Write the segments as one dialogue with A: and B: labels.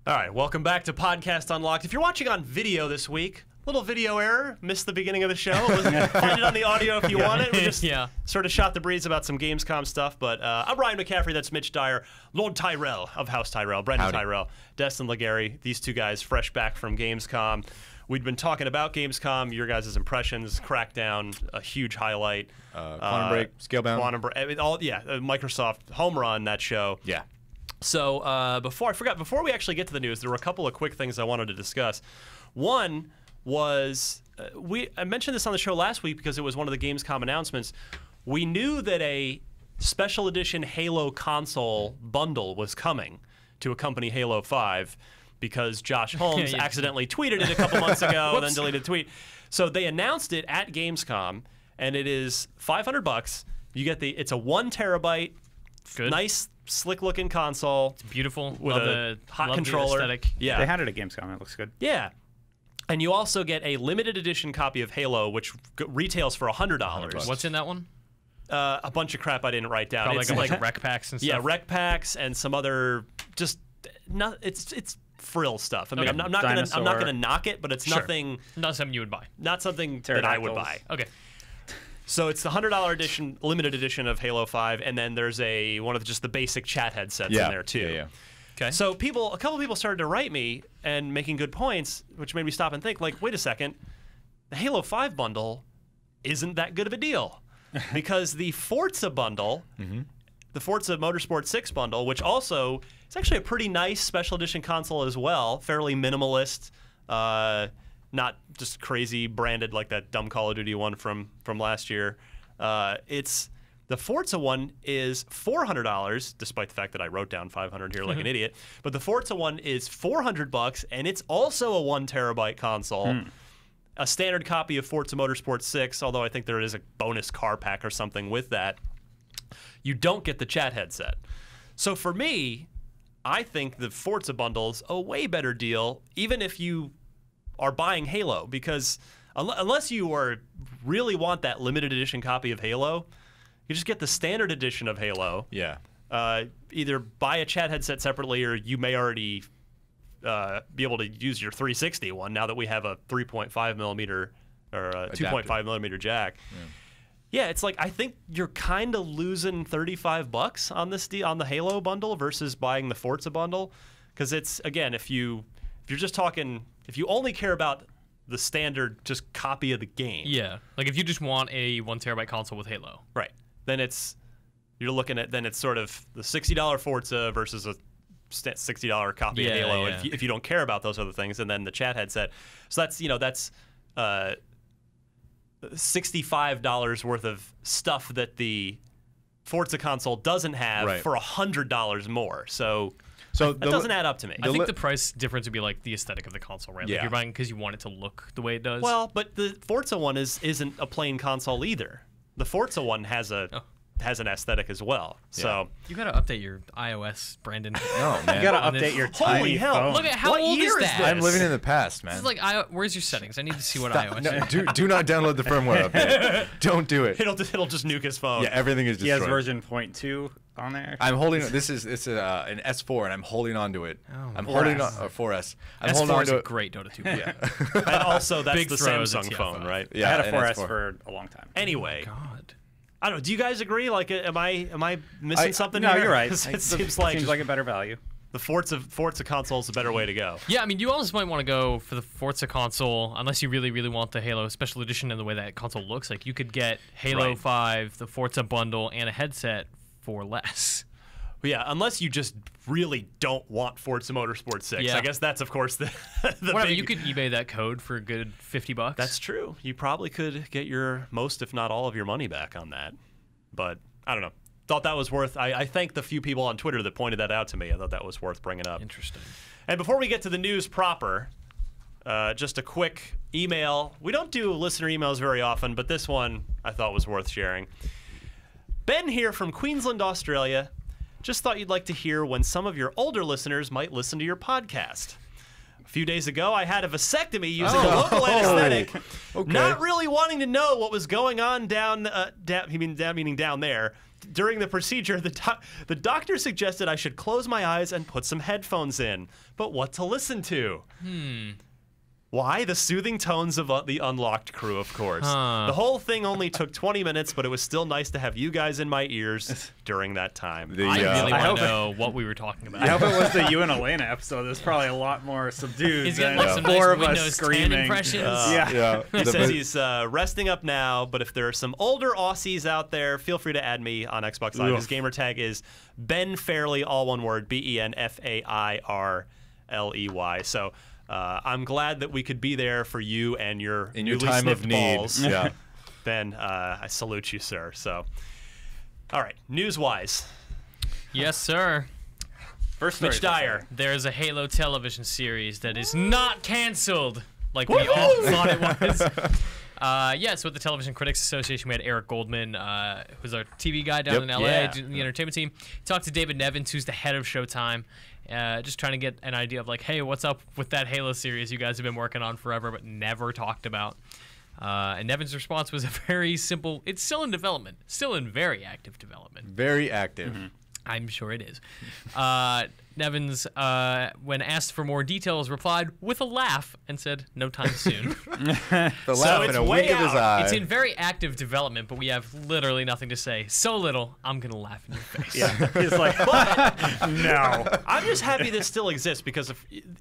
A: All right, welcome back to Podcast Unlocked. If you're watching on video this week, little video error, missed the beginning of the show. Find it on the audio if you want it. We just sort of shot the breeze about some Gamescom stuff. But I'm Ryan McCaffrey, that's Mitch Dyer, Lord Tyrell of House Tyrell, Brendan Tyrell, Destin Legary, these two guys fresh back from Gamescom. We'd been talking about Gamescom, your guys' impressions, Crackdown, a huge highlight.
B: Quantum Break, Scalebound.
A: Quantum Break, Microsoft home run, that show.
B: Yeah.
A: So before we actually get to the news, there were a couple of quick things I wanted to discuss. One was, I mentioned this on the show last week because it was one of the Gamescom announcements. We knew that a special edition Halo console bundle was coming to accompany Halo 5 because Josh Holmes accidentally tweeted it a couple months ago and then deleted the tweet. So they announced it at Gamescom, and it is $500. You get it's a 1 terabyte, nice, slick-looking console.
C: It's beautiful.
A: With a hot controller.
C: Aesthetic.
A: Yeah,
D: they had it at Gamescom. It looks good.
A: Yeah. And you also get a limited edition copy of Halo, which retails for $100.
C: What's in that one?
A: A bunch of crap I didn't write down.
C: It's like rec packs and stuff.
A: Yeah, rec packs and some other it's frill stuff. I mean, I'm not gonna knock it, but it's nothing.
C: Not something you would buy.
A: Not something that I would buy.
C: Okay.
A: So it's the $100 edition, limited edition of Halo 5, and then there's one of just the basic chat headsets in there too.
B: Yeah.
A: Okay. So a couple people started to write me and making good points, which made me stop and think, like, wait a second, the Halo 5 bundle isn't that good of a deal. Because the Forza bundle, the Forza Motorsport 6 bundle, which also is actually a pretty nice special edition console as well, fairly minimalist, not just crazy branded like that dumb Call of Duty one from last year. The Forza one is $400, despite the fact that I wrote down $500 here like an idiot. But the Forza one is $400, and it's also a 1 terabyte console. A standard copy of Forza Motorsport 6, although I think there is a bonus car pack or something with that. You don't get the chat headset. So for me, I think the Forza bundle's a way better deal, even if you are buying Halo, because unless you really want that limited edition copy of Halo, you just get the standard edition of Halo.
B: Yeah.
A: Either buy a chat headset separately, or you may already be able to use your 360 one now that we have a 3.5 millimeter or a 2.5 millimeter jack. Yeah, it's like I think you're kind of losing $35 on this on the Halo bundle versus buying the Forza bundle, because it's, again, if you're just talking, if you only care about the standard just copy of the game.
C: Yeah, like if you just want a 1 terabyte console with Halo.
A: Right. Then you're looking at sort of the $60 Forza versus a $60 copy of Halo if you don't care about those other things, and then the chat headset. So that's $65 worth of stuff that the Forza console doesn't have for $100 more. So that doesn't add up to me.
C: I think the price difference would be like the aesthetic of the console, right?
B: Yeah.
C: Like you're buying because you want it to look the way it does.
A: Well, but the Forza one isn't a plain console either. The Forza one has an aesthetic as well. Yeah. So
C: you gotta update your iOS, Brandon.
B: Oh man,
D: you gotta update your tiny phone.
C: Look at how old is that?
B: I'm living in the past, man.
C: This is like, where's your settings? I need to see what iOS.
B: Do not download the firmware update. Don't do it.
A: It'll just nuke his phone.
B: Yeah, everything is destroyed.
D: He has version 0.2 on there.
B: I'm holding. It's an S4, and I'm holding on to it.
C: Oh,
B: I'm holding on 4S. I'm
C: S4
B: holding on
C: is
B: to
C: a great Dota 2.
B: Yeah.
A: And also that's
C: Big
A: the
C: throws
A: Samsung
C: at
A: phone,
C: TF5.
A: right?
B: Yeah,
D: I had a
B: and
D: 4S
B: S4.
D: for a long time.
A: Anyway.
C: Oh, God.
A: I don't know. Do you guys agree? Like, am I missing something?
D: No,
A: here?
D: you're right.
A: It seems like
D: a better value.
A: the Forza console is a better way to go.
C: Yeah, I mean, you almost might want to go for the Forza console unless you really, really want the Halo Special Edition and the way that console looks. Like, you could get Halo 5, the Forza bundle, and a headset for less.
A: Yeah, unless you just really don't want Forza Motorsport 6.
C: Yeah.
A: I guess that's, of course, the
C: Whatever,
A: big...
C: you could eBay that code for a good $50.
A: That's true. You probably could get your most, if not all, of your money back on that. But, I don't know. Thought that was worth... I thank the few people on Twitter that pointed that out to me. I thought that was worth bringing up.
C: Interesting.
A: And before we get to the news proper, just a quick email. We don't do listener emails very often, but this one I thought was worth sharing. Ben here from Queensland, Australia. Just thought you'd like to hear when some of your older listeners might listen to your podcast. A few days ago, I had a vasectomy using a local anesthetic, not really wanting to know what was going on down there, during the procedure, the doctor suggested I should close my eyes and put some headphones in. But what to listen to? Why? The soothing tones of the Unlocked crew, of course. The whole thing only took 20 minutes, but it was still nice to have you guys in my ears during that time.
C: I really want to know what we were talking about.
D: I hope it was the you and Elena episode. There's probably a lot more subdued
C: He's
D: than
C: getting some
D: four
C: nice
D: of us
C: Windows 10
D: screaming.
C: impressions.
B: Yeah.
A: He says he's resting up now, but if there are some older Aussies out there, feel free to add me on Xbox Live. His gamer tag is Ben Fairley, all one word, BenFairley. So I'm glad that we could be there for you and your
B: in your
A: newly
B: time of
A: snipped
B: need.
A: balls.
B: Yeah.
A: Ben, I salute you, sir. So, all right, news-wise.
C: Yes, sir.
D: First story,
A: Mitch Dyer.
C: There's a Halo television series that is not canceled like we all thought it was. So at the Television Critics Association, we had Eric Goldman, who's our TV guy down in LA, doing the entertainment team. He talked to David Nevins, who's the head of Showtime, just trying to get an idea of like, hey, what's up with that Halo series you guys have been working on forever but never talked about? And Nevins' response was a very simple, it's still in development, still in very active development.
B: Very active.
C: I'm sure it is. Nevins, when asked for more details, replied with a laugh and said, "No time soon."
B: The laugh
A: it's
B: and a
A: way
B: wink of his
A: out.
B: eye.
C: It's in very active development, but we have literally nothing to say. So little, I'm gonna laugh in your face.
D: Yeah, he's like, no.
A: I'm just happy this still exists because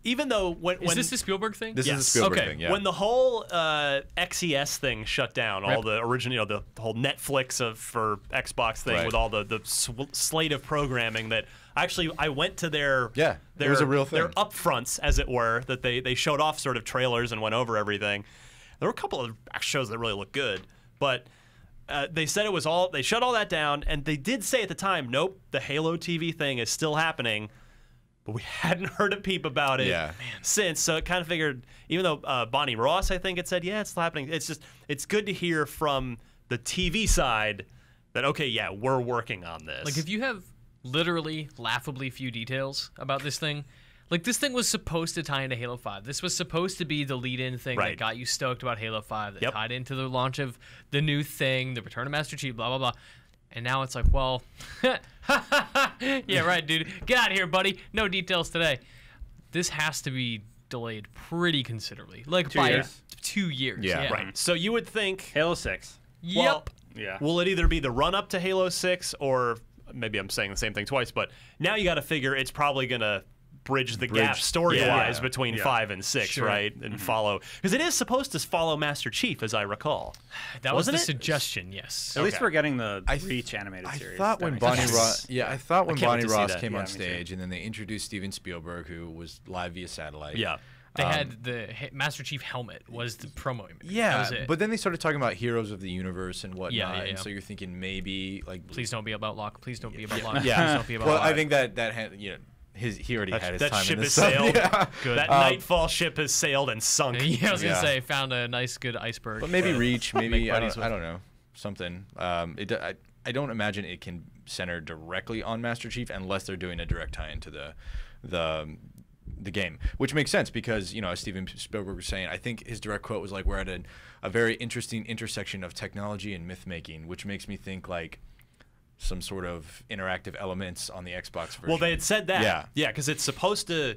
A: even though when
C: Is this the Spielberg thing?
B: This is
A: Yes.
B: a Spielberg
C: Okay.
B: thing, yeah.
A: when the whole XES thing shut down, all the original, the whole Netflix for Xbox thing
B: Right.
A: with all the slate of programming that actually I went to their
B: it was a real thing.
A: their upfronts, as it were, that they showed off sort of trailers and went over everything. There were a couple of shows that really looked good, but they said it was all, they shut all that down, and they did say at the time, nope, the Halo TV thing is still happening. But we hadn't heard a peep about it since, so it kind of figured, even though Bonnie Ross, I think, had said, yeah, it's still happening. It's good to hear from the TV side that, okay, yeah, we're working on this.
C: Like, if you have literally laughably few details about this thing, like, this thing was supposed to tie into Halo 5. This was supposed to be the lead-in thing that got you stoked about Halo 5, that tied into the launch of the new thing, the return of Master Chief, blah, blah, blah. And now it's like, well, yeah, right, dude. Get out of here, buddy. No details today. This has to be delayed pretty considerably. Like,
D: 2
C: by
D: years.
C: 2 years.
B: Yeah.
A: right. So you would think,
D: Halo 6.
A: well,
D: Yeah.
A: will it either be the run-up to Halo 6 or maybe I'm saying the same thing twice, but now you got to figure it's probably going to bridge the gap story-wise between 5 and 6, right? And follow. Because it is supposed to follow Master Chief, as I recall.
C: That was the
A: Wasn't it?
C: suggestion, yes.
D: At least
A: Okay.
D: we're getting the Reach animated series.
B: I thought when
D: That
B: Bonnie
D: makes
B: Ross,
D: sense.
B: I thought when
A: can't wait
B: Bonnie
A: to see
B: Ross
A: that.
B: came
D: Yeah,
B: on
D: me too.
B: stage, and then they introduced Steven Spielberg, who was live via satellite.
A: Yeah.
C: They had the Master Chief helmet was the promo image. That
B: Yeah,
C: was it.
B: but then they started talking about heroes of the universe and whatnot,
C: Yeah.
B: and so you're thinking maybe like
C: Please don't be about Locke. Please don't be about Locke.
B: yeah.
C: Please don't be about
B: Well,
C: Locke.
B: I think that he already had his
A: That
B: time
A: ship
B: in this
A: has
B: stuff.
A: sailed.
B: Yeah.
C: Good.
A: That Nightfall ship has sailed and sunk.
C: Yeah, I was gonna
B: Yeah.
C: say found a nice good iceberg.
B: But maybe Reach, maybe
A: Make
B: I
A: buddies
B: don't know, something. I don't imagine it can center directly on Master Chief unless they're doing a direct tie into the game, which makes sense because, you know, as Steven Spielberg was saying, I think his direct quote was like, we're at a very interesting intersection of technology and myth making, which makes me think like some sort of interactive elements on the Xbox version.
A: Well, they had said that.
B: Yeah.
A: Yeah, because it's supposed to.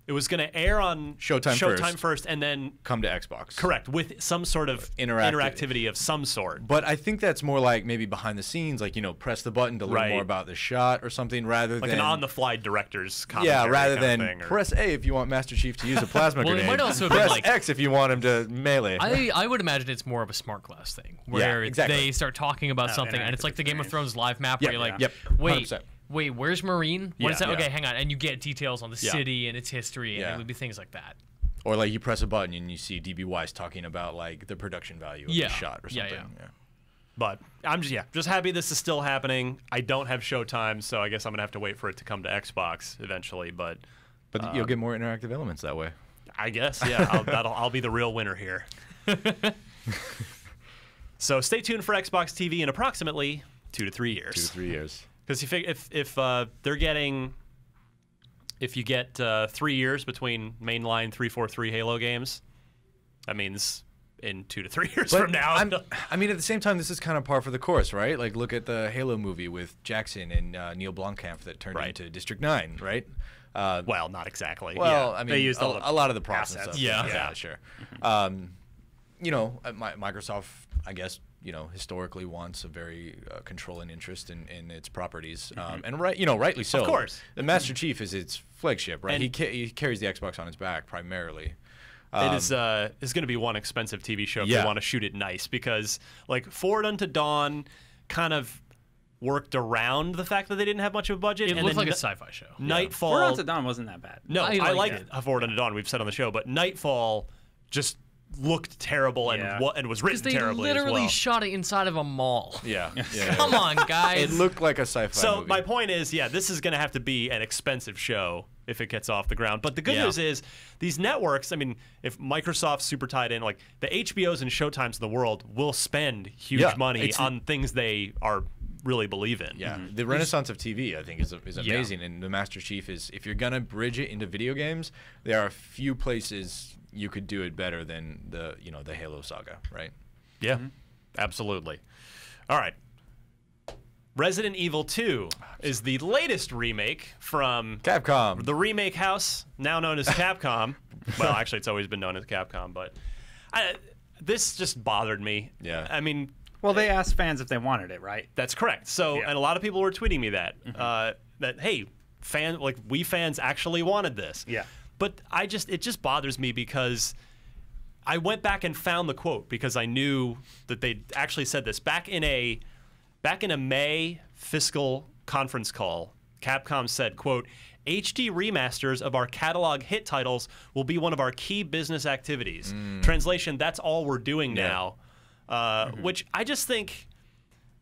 A: It was going to air on
B: Showtime
A: first, and then
B: come to Xbox.
A: correct with some sort of interactivity of some sort.
B: But I think that's more like maybe behind the scenes, like, you know, press the button to learn more about the shot or something, rather
A: Like
B: than
A: an on-the-fly director's commentary.
B: yeah, rather
A: kind of
B: than
A: thing, or-
B: press A if you want Master Chief to use a plasma
C: Well, it
B: grenade.
C: might also have been
B: press
C: like-
B: X if you want him to melee.
C: I would imagine it's more of a smart glass thing where
B: exactly.
C: they start talking about something and it's like the Game of Thrones live map where you're like, wait,
B: 100%.
C: wait, where's Marine? What is that?
B: Yeah.
C: Okay, hang on, and you get details on the city and its history, and it would be things like that.
B: Or like you press a button and you see DB Weiss talking about like the production value of the shot or something.
C: Yeah.
A: But I'm just happy this is still happening. I don't have Showtime, so I guess I'm gonna have to wait for it to come to Xbox eventually. But
B: But you'll get more interactive elements that way.
A: I guess, yeah, I'll be the real winner here. So stay tuned for Xbox TV in approximately 2 to 3 years.
B: 2 to 3 years.
A: Because if you get 3 years between mainline 343 Halo games, that means in 2 to 3 years from now.
B: I mean, at the same time, this is kind of par for the course, right? Like, look at the Halo movie with Jackson and Neil Blomkamp that turned into District 9, right?
A: Well, not exactly.
B: Well,
A: yeah.
B: I mean,
D: They used
B: a
D: all the
B: lot of the props and
D: assets.
B: stuff.
C: Yeah.
B: Sure. Microsoft, I guess, historically wants a very controlling interest in its properties, and rightly so.
A: Of course.
B: The Master Chief is its flagship, right?
A: And
B: He carries the Xbox on his back primarily.
A: It is going to be one expensive TV show if they want to shoot it nice, because like Forward Unto Dawn kind of worked around the fact that they didn't have much of a budget.
C: It
A: and
C: looked
A: then
C: like a sci-fi show.
A: Nightfall.
D: Forward Unto Dawn wasn't that bad.
A: No,
C: I
A: I
C: liked
A: like Forward Unto Dawn. We've said on the show, but Nightfall just looked terrible and was written
C: They
A: terribly
C: literally
A: as well.
C: shot it inside of a mall.
B: Yeah.
C: Come on, guys.
B: It looked like a sci-fi
A: So
B: movie.
A: my point is, this is going to have to be an expensive show if it gets off the ground. But the good news is these networks, I mean, if Microsoft's super tied in, like the HBOs and Showtimes of the world will spend huge money on things they are really believe in.
B: Yeah, the renaissance of TV, I think, is amazing. And the Master Chief is, if you're gonna bridge it into video games, there are a few places you could do it better than the Halo saga, right?
A: Yeah, absolutely. All right. Resident Evil 2 is the latest remake from
B: Capcom.
A: the remake house, now known as Capcom. Well, actually, it's always been known as Capcom, but this just bothered me.
B: Yeah.
A: I mean,
D: Well, they asked fans if they wanted it, right?
A: that's correct. So, and a lot of people were tweeting me that that hey, we fans actually wanted this.
D: Yeah.
A: But it just bothers me because I went back and found the quote because I knew that they actually said this back in a May fiscal conference call. Capcom said, quote, HD remasters of our catalog hit titles will be one of our key business activities. Translation, that's all we're doing now. Which I just think,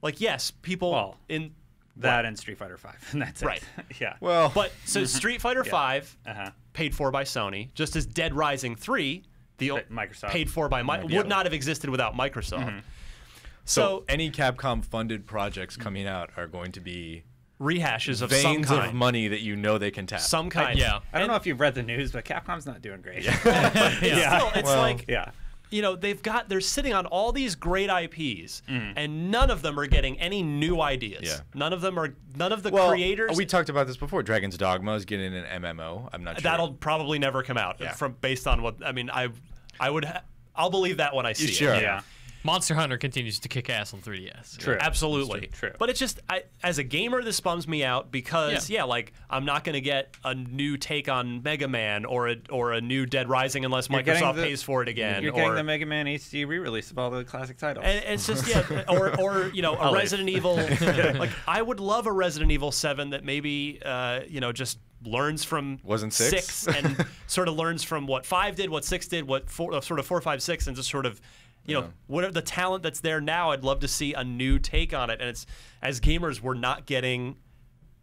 A: like, yes, people in
D: that and Street Fighter V, and that's
A: right.
D: it. Yeah.
B: Well,
A: But so Street Fighter V paid for by Sony, just as Dead Rising 3, the
D: Microsoft
A: paid for by would not have existed without Microsoft.
B: so any Capcom funded projects coming out are going to be
A: Rehashes of some
B: veins
A: kind.
B: of money that they can tap.
A: Some kind.
D: I don't know if you've read the news, but Capcom's not doing great.
A: Still, it's like
D: Yeah.
A: they're sitting on all these great IPs, and none of them are getting any new ideas.
B: Yeah.
A: None of the
B: Well,
A: creators.
B: we talked about this before. Dragon's Dogma is getting an MMO. I'm not sure.
A: That'll probably never come out.
B: Yeah.
A: Based on what I mean, I'll believe that when I see
B: Sure.
A: it.
D: Yeah.
C: Monster Hunter continues to kick ass on 3DS.
D: True.
A: Absolutely.
D: True.
A: But it's just, as a gamer, this bums me out because, like, I'm not going to get a new take on Mega Man or a new Dead Rising unless Microsoft pays for it again.
D: You're getting the Mega Man HD re-release of all the classic titles.
A: And it's just, or a Resident Evil. Like, I would love a Resident Evil 7 that maybe, just learns from
B: Wasn't 6?
A: and sort of learns from what 5 did, what 6 did, what 4, 5, 6, and just sort of, whatever the talent that's there now, I'd love to see a new take on it. And it's, as gamers, we're not getting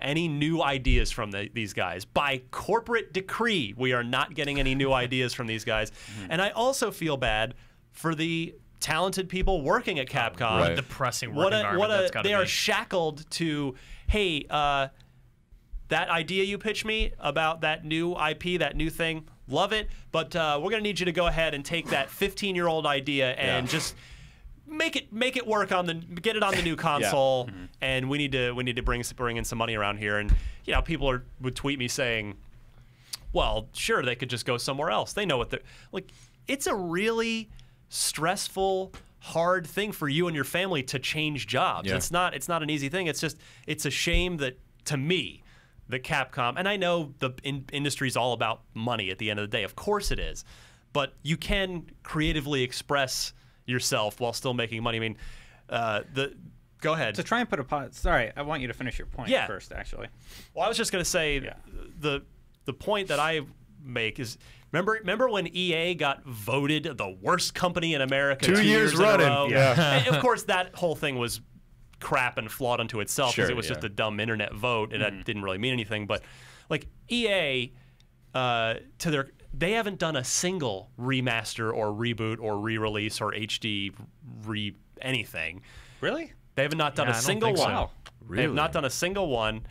A: any new ideas from these guys. By corporate decree, we are not getting any new ideas from these guys. And I also feel bad for the talented people working at Capcom.
B: Right.
C: Depressing work environment that's gotta
A: they
C: be.
A: are shackled to, hey, that idea you pitched me about that new IP, that new thing, love it, but we're going to need you to go ahead and take that 15-year-old idea and just make it work get it on the new console, and we need to bring in some money around here. And people would tweet me saying, well, sure, they could just go somewhere else. They know what they're like. It's a really stressful, hard thing for you and your family to change jobs.
B: Yeah.
A: It's not an easy thing. It's a shame that, to me, the Capcom, and I know the industry's all about money at the end of the day. Of course it is. But you can creatively express yourself while still making money. I mean, go ahead.
D: to try and put a pot. Sorry, I want you to finish your point first, actually.
A: Well, I was just going to say the point that I make is, remember when EA got voted the worst company in America
B: 2 years
A: in a
B: running?
A: row?
B: Yeah.
A: And of course, that whole thing was crap and flawed unto itself because
B: Sure,
A: it was just a dumb internet vote and that didn't really mean anything. But like EA, they haven't done a single remaster or reboot or re-release or HD anything.
D: Really?
A: They have not done
C: Yeah,
A: a
C: I don't
A: single
C: think so.
A: one.
D: Wow.
A: They have not done a single one.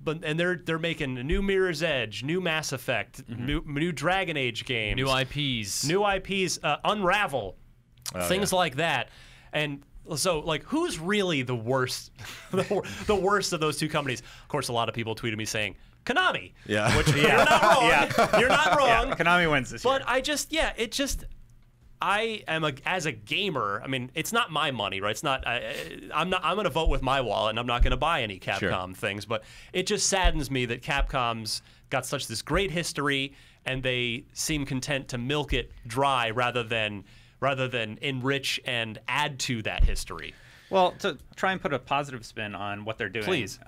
A: and they're making a new Mirror's Edge, new Mass Effect, new Dragon Age games,
C: New IPs,
A: Unravel, things like that, and. So, like, who's really the worst, the worst of those two companies? Of course, a lot of people tweeted me saying, Konami.
B: Yeah.
A: Which, you're not wrong. You're not wrong.
D: Yeah, Konami wins this year.
A: But I am as a gamer. I mean, it's not my money, right? It's not. I'm going to vote with my wallet, and I'm not going to buy any Capcom things. But it just saddens me that Capcom's got this great history, and they seem content to milk it dry rather than enrich and add to that history.
D: Well, to try and put a positive spin on what they're doing.
A: Please.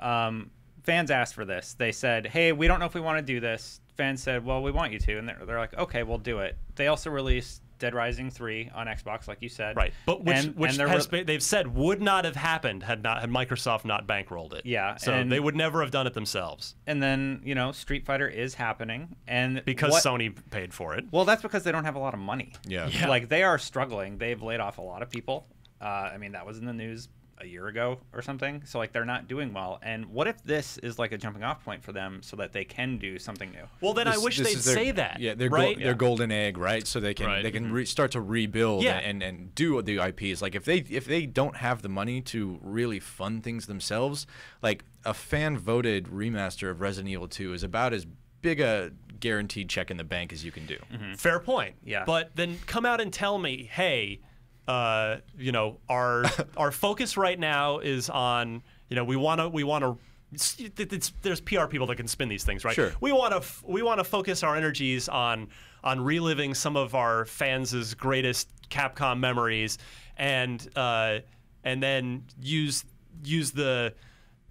D: Fans asked for this. They said, hey, we don't know if we want to do this. Fans said, well, we want you to. And they're like, okay, we'll do it. They also released Dead Rising 3 on Xbox, like you said.
A: Right. But they've said would not have happened had Microsoft not bankrolled it.
D: Yeah.
A: So they would never have done it themselves.
D: And then, Street Fighter is happening. And
A: because Sony paid for it.
D: Well, that's because they don't have a lot of money.
B: Yeah.
D: Like, they are struggling. They've laid off a lot of people. I mean, that was in the news a year ago or something. So, like, they're not doing well. And what if this is like a jumping off point for them so that they can do something new?
A: Well, then I wish they'd say that.
B: Yeah,
A: right?
B: Their golden egg, right? So they can start to rebuild and do the IPs. Like, if they don't have the money to really fund things themselves, like a fan voted remaster of Resident Evil 2 is about as big a guaranteed check in the bank as you can do.
A: Fair point.
D: Yeah.
A: But then come out and tell me, hey, our focus right now is on, we want to. There's PR people that can spin these things, right?
B: Sure.
A: We want to focus our energies on reliving some of our fans' greatest Capcom memories, and then use the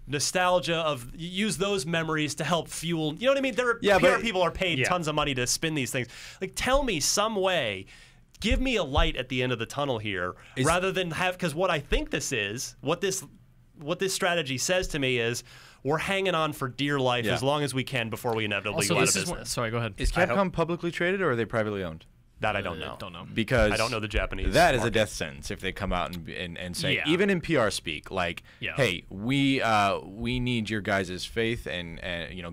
A: nostalgia use those memories to help fuel. You know what I mean? PR people are paid tons of money to spin these things. Like, tell me some way. Give me a light at the end of the tunnel here, rather than because what I think this is, what this strategy says to me is, we're hanging on for dear life as long as we can before we inevitably go out of business.
C: Sorry, go ahead.
B: Is Capcom publicly traded or are they privately owned?
A: That I don't know.
B: Because
A: I don't know the Japanese.
B: That is
A: market.
B: a death sentence if they come out and say,
C: Yeah.
B: even in PR speak, like, hey, we need your guys' faith and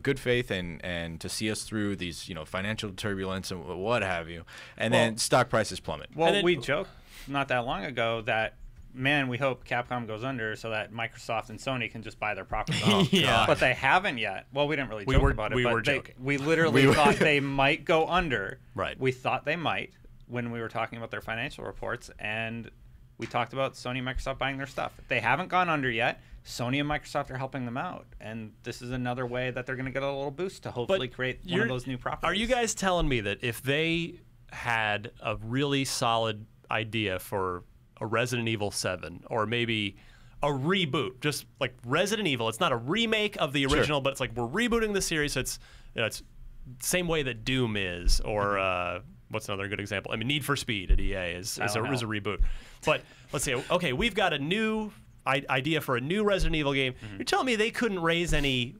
B: good faith and to see us through these financial turbulence and what have you, and then stock prices plummet.
D: Well, we joked not that long ago that, man, we hope Capcom goes under so that Microsoft and Sony can just buy their properties. But they haven't yet. Well, we didn't really joke about it.
A: We
D: but
A: were joking.
D: We literally thought they might go under.
A: Right.
D: We thought they might when we were talking about their financial reports, and we talked about Sony and Microsoft buying their stuff. They haven't gone under yet. Sony and Microsoft are helping them out, and this is another way that they're going to get a little boost to hopefully create one of those new properties.
A: Are you guys telling me that if they had a really solid idea for a Resident Evil 7 or maybe a reboot, just like Resident Evil, it's not a remake of the original, but it's like we're rebooting the series, so it's it's same way that Doom is, or what's another good example? I mean, Need for Speed at EA is a reboot. But let's say, okay, we've got a new idea for a new Resident Evil game. You're telling me they couldn't raise any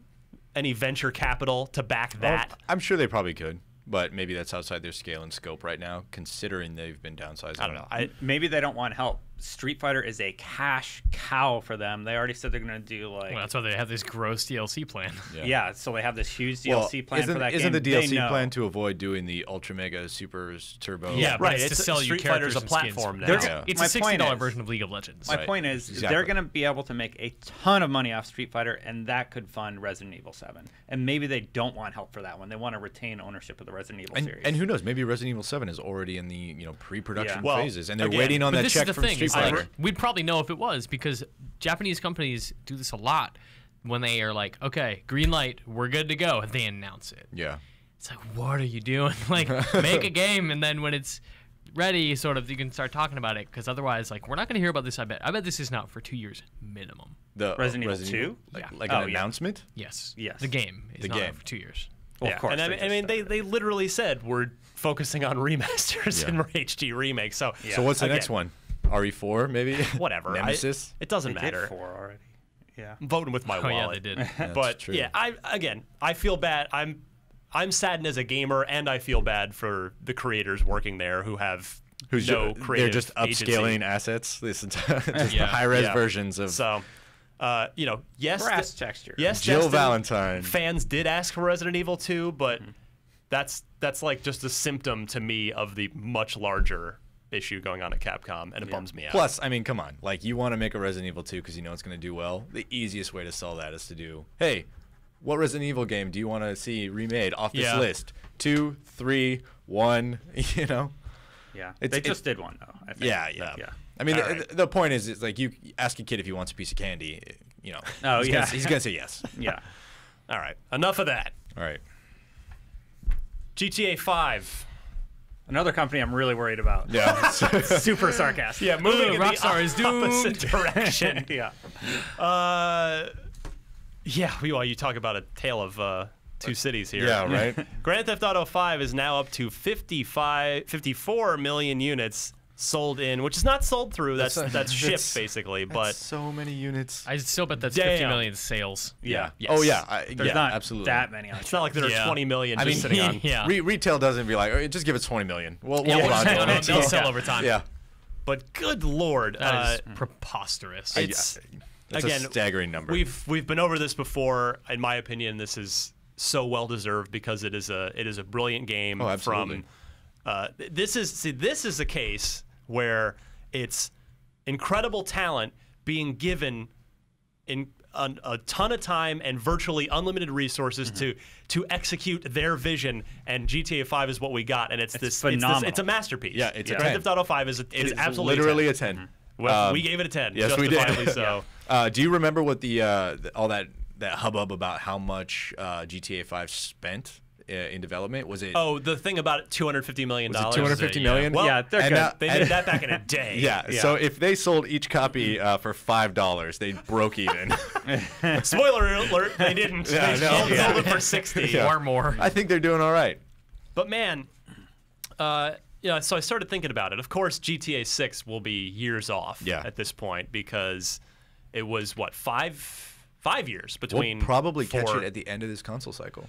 A: venture capital to back that?
B: Well, I'm sure they probably could. But maybe that's outside their scale and scope right now, considering they've been downsizing.
A: I don't know.
D: Maybe they don't want help. Street Fighter is a cash cow for them. They already said they're going to do like.
C: Well, that's why they have this gross DLC plan.
D: Yeah, so they have this huge DLC plan for that game.
B: Isn't the DLC plan to avoid doing the Ultra Mega Super Turbo?
C: Yeah,
A: right.
C: It's to sell you
A: Street Fighter's
C: characters
A: a
C: and skins.
A: platform now.
C: It's
D: My
C: a $60 version of League of Legends.
D: My point is, they're going to be able to make a ton of money off Street Fighter, and that could fund Resident Evil 7. And maybe they don't want help for that one. They want to retain ownership of the Resident Evil series.
B: And who knows? Maybe Resident Evil 7 is already in the pre-production
A: Well,
B: phases, and they're
A: again,
B: waiting on
C: But
B: that
C: this
B: check
C: is the
B: from
C: thing.
B: Street
C: It's
B: Fighter.
C: like, we'd probably know if it was, because Japanese companies do this a lot when they are like, okay, green light, we're good to go, and they announce it.
B: Yeah.
C: It's like, what are you doing? Like, make a game, and then when it's ready, sort of, you can start talking about it, because otherwise, like, we're not going to hear about this, I bet. I bet this is out for 2 years minimum.
B: The
D: Resident Evil 2?
B: Like an announcement?
C: Yes.
D: Yes.
C: The game is not out for 2 years.
D: Well, of course.
A: And I mean, they literally said we're focusing on remasters and HD remakes. So,
B: So what's the next one? RE4 maybe?
A: Whatever.
B: Nemesis?
A: It doesn't
D: They
A: matter.
D: did 4 already. Yeah.
A: I'm voting with my
C: Oh, yeah,
A: wallet.
C: they did.
A: But
B: true.
A: yeah, I feel bad. I'm saddened as a gamer, and I feel bad for the creators working there who have no creative
B: They're just upscaling
A: agency.
B: assets. Just the high-res versions of.
A: So, Yes,
D: Brass texture.
A: Yes,
B: Jill
A: Destiny
B: Valentine.
A: fans did ask for Resident Evil 2, but that's like just a symptom to me of the much larger issue going on at Capcom, and it bums me out.
B: Plus, I mean, come on. Like, you want to make a Resident Evil 2 because you know it's going to do well. The easiest way to sell that is to do, hey, what Resident Evil game do you want to see remade off this list? 2, 3, 1, you know?
D: Yeah. They just did one, though, I think.
B: Yeah. I mean, the point is, it's like you ask a kid if he wants a piece of candy, you know.
D: Oh,
B: he's
D: yeah.
B: he's going to say yes.
D: Yeah.
A: All right. Enough of that.
B: All right.
A: GTA 5.
D: Another company I'm really worried about.
B: Yeah.
D: Super sarcastic.
A: Yeah, moving in
C: Rockstar
A: the
C: is doomed.
A: opposite direction.
D: Yeah.
A: You talk about a tale of two cities here.
B: Yeah, right?
A: Grand Theft Auto 5 is now up to 54 million units sold in, which is not sold through. That's shipped basically, but
B: so many units.
C: I still bet that's
A: Damn.
C: 50 million sales.
A: yeah.
C: Yes.
B: Oh, yeah.
D: There's not
B: absolutely.
D: that many on
A: It's not like there are 20 million
B: I
A: just
B: mean,
A: sitting on.
C: Yeah.
B: Retail doesn't be like, just give it 20 million. We'll
C: Yeah,
B: hold
C: we'll
B: on
C: just hang
B: to
C: on
B: it.
C: to it. They'll sell over time.
B: Yeah.
A: But good lord,
C: That is preposterous.
A: it's
B: That's
A: again
B: a staggering number.
A: We've been over this before. In my opinion, this is so well deserved because it is a brilliant game.
B: Oh, absolutely.
A: This is a case where it's incredible talent being given in a ton of time and virtually unlimited resources to execute their vision, and GTA 5 is what we got, and it's
D: phenomenal.
A: It's a masterpiece.
B: Yeah, it's a
A: Grand
B: 10.
A: Theft Auto 5 is absolutely
B: literally
A: a 10.
B: a 10.
A: Well, we gave it a 10.
B: Yes, we did.
A: Justifiably so.
B: Do you remember what all that hubbub about how much GTA 5 spent in development? Was it?
A: Oh, the thing about it, $250 million.
B: Was it 250 million?
A: Well,
D: Yeah, they're
B: and,
D: good.
A: they made that back in a day.
B: Yeah, so if they sold each copy for $5, they broke even.
A: Spoiler alert, they didn't.
B: Yeah,
A: They
B: no.
A: sold it for 60.
B: Yeah.
C: Or more.
B: I think they're doing all right.
A: But man, so I started thinking about it. Of course, GTA 6 will be years off at this point because it was, what, five years between.
B: We'll probably catch
A: four-
B: it at the end of this console cycle.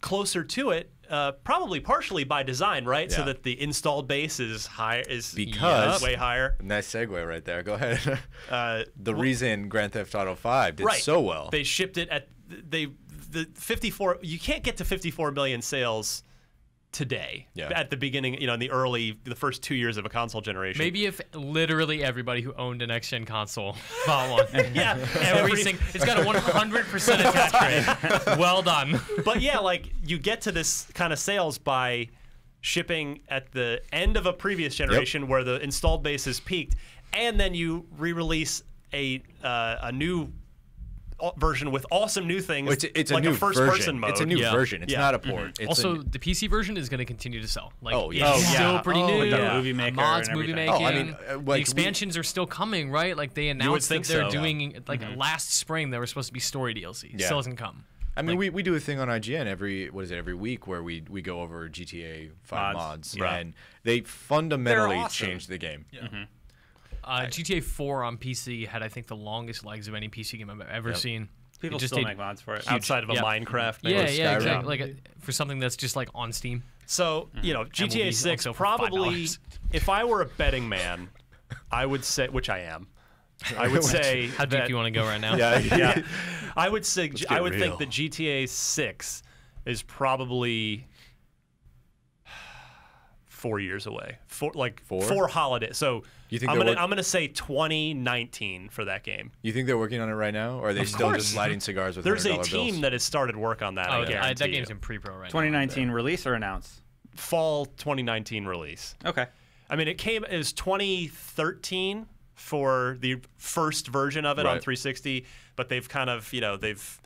A: Closer to it, probably partially by design, right? So
B: Yeah.
A: that the installed base is
B: Because-
A: way higher.
B: Nice segue right there. Go ahead. The
A: Well,
B: reason Grand Theft Auto 5 did
A: right.
B: so well.
A: They shipped it at the 54. You can't get to 54 million sales today.
B: Yeah.
A: At the beginning, in the first 2 years of a console generation.
C: Maybe if literally everybody who owned a next-gen console bought one.
A: Yeah.
C: It's got a 100% attach rate. Well done.
A: But yeah, like you get to this kind of sales by shipping at the end of a previous generation where the installed base is peaked, and then you re-release a new version with awesome new things.
B: It's
A: like
B: a new
A: first-person
B: version.
A: mode.
B: It's a new version. It's
A: Yeah.
B: not a port. It's
C: Also, the PC version is going to continue to sell. Like,
B: Oh, yeah.
C: it's
B: Oh,
C: still
D: yeah.
C: pretty
D: Oh,
C: new.
D: with the
A: Yeah.
D: movie maker
C: Mods,
D: and
C: movie
D: everything.
C: making.
B: Oh, I mean,
C: the
B: like,
C: expansions are still coming, right? Like they announced that
A: think
C: they're
A: so.
C: doing last spring. There was supposed to be story DLC.
B: Yeah.
C: Still hasn't come.
B: I mean, we do a thing on IGN every week where we go over GTA 5 mods,
A: Right.
B: and they fundamentally
D: They're awesome.
B: changed the game.
C: GTA 4 on PC had, I think, the longest legs of any PC game I've ever seen.
D: People
C: It just
D: still
C: did-
D: make mods for it.
A: outside of a
C: Yeah.
A: Minecraft.
C: Yeah,
A: maybe.
C: yeah,
B: Skyrim.
C: exactly. Like for something that's just like on Steam.
A: So, GTA 6
C: also for
A: probably,
C: $5.
A: if I were a betting man, I would say, which I am, I would say
C: How deep
A: that
C: do you want to go right now?
B: Yeah.
A: I would say
B: get
A: I would
B: real.
A: think that GTA 6 is probably 4 years away. Four holidays. So
B: You think
A: I'm
B: they're
A: gonna say 2019 for that game.
B: You think they're working on it right now, or are they still just lighting cigars with
A: There's a
B: $100
A: team
B: bills?
A: that has started work on that.
C: Oh,
A: I guarantee
C: that
A: you.
C: game's in pre-pro right
D: 2019 release or announce?
A: Fall 2019 release.
D: Okay.
A: I mean, it was 2013 for the first version of it on
B: Right.
A: 360, but they've kind of, they've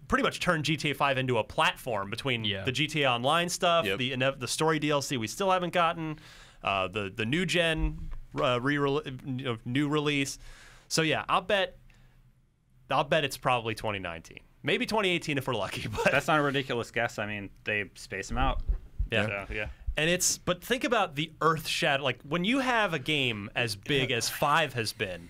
A: pretty much turned GTA 5 into a platform between the GTA Online stuff,
B: Yep.
A: the story DLC we still haven't gotten, the new gen new release. So yeah, I'll bet it's probably 2019, maybe 2018 if we're lucky. But
D: That's not a ridiculous guess. I mean, they space them out.
A: Yeah.
D: So, yeah.
A: And but think about the earth shatter. Like when you have a game as big as 5 has been,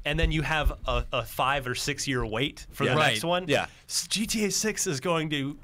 A: and then you have a 5 or 6 year wait for the
B: Yeah.
A: next one.
B: Yeah.
A: GTA 6 is going to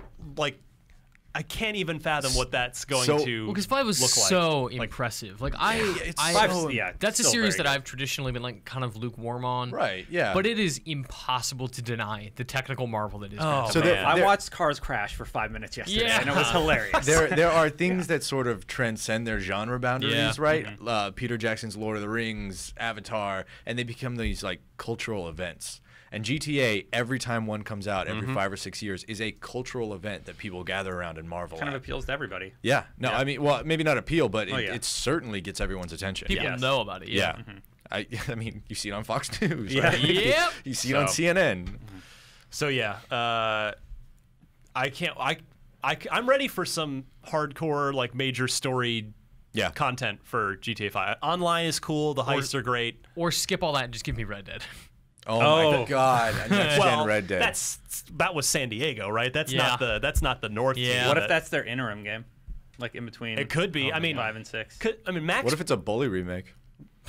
A: I can't even fathom what that's going
B: So-
A: to
C: Because 5 was
A: look like.
C: so impressive. Like that's a
D: still
C: series
D: very
C: that I've traditionally been like kind of lukewarm on.
B: Right. Yeah.
C: But it is impossible to deny the technical marvel that is. Grand
A: Oh,
C: Theft
A: man.
D: I watched cars crash for 5 minutes yesterday,
C: Yeah.
D: and it was hilarious.
B: there are things that sort of transcend their genre boundaries,
C: Yeah.
B: right? Peter Jackson's Lord of the Rings, Avatar, and they become these like cultural events. And GTA, every time one comes out, every 5 or 6 years, is a cultural event that people gather around and marvel
D: kind
B: at.
D: of appeals to everybody.
B: Yeah. No, I mean, well, maybe not appeal, but
D: Oh, yeah.
B: it certainly gets everyone's attention.
C: People
D: Yes.
C: know about it.
B: Yeah. I mean, you see it on Fox News.
D: Yeah.
B: Right?
C: Yep.
B: You see it on
A: So-
B: CNN.
A: So yeah, I can't. I'm ready for some hardcore like major story
B: Yeah.
A: content for GTA 5. Online is cool. The heists are great.
C: Or skip all that and just give me Red Dead.
B: Oh my
D: Oh.
B: God. Next
A: Well,
B: gen Red Dead.
A: that was San Diego, right? That's
C: Yeah.
A: not the North.
C: Yeah.
A: team.
D: What if that's their interim game, like in between?
A: It could be. I mean,
D: 5 and 6,
A: Max.
B: What if it's a Bully remake?